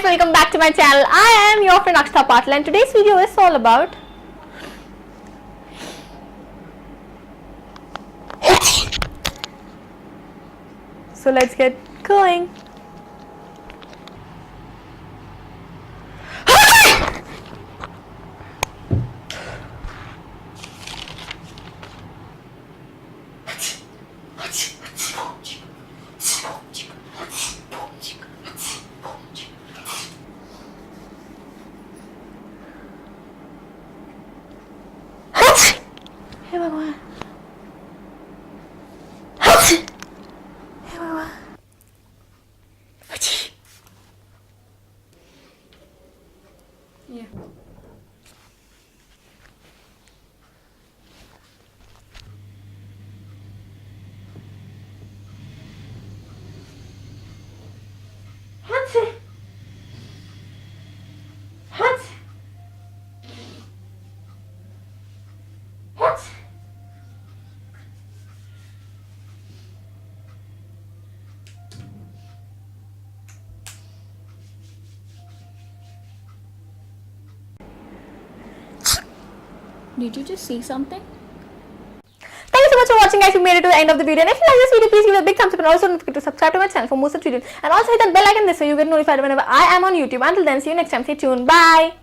guys, welcome back to my channel. I am your friend Akshita Patil and today's video is all about so let's get going. हे भगवान हे भगवान ये Did you just see something? Thank you so much for watching, guys. You made it to the end of the video. And if you like this video, please give it a big thumbs up and also don't forget to subscribe to my channel for more such videos. And also hit that bell icon this way you get notified whenever I am on YouTube. Until then, see you next time. Stay tuned. Bye.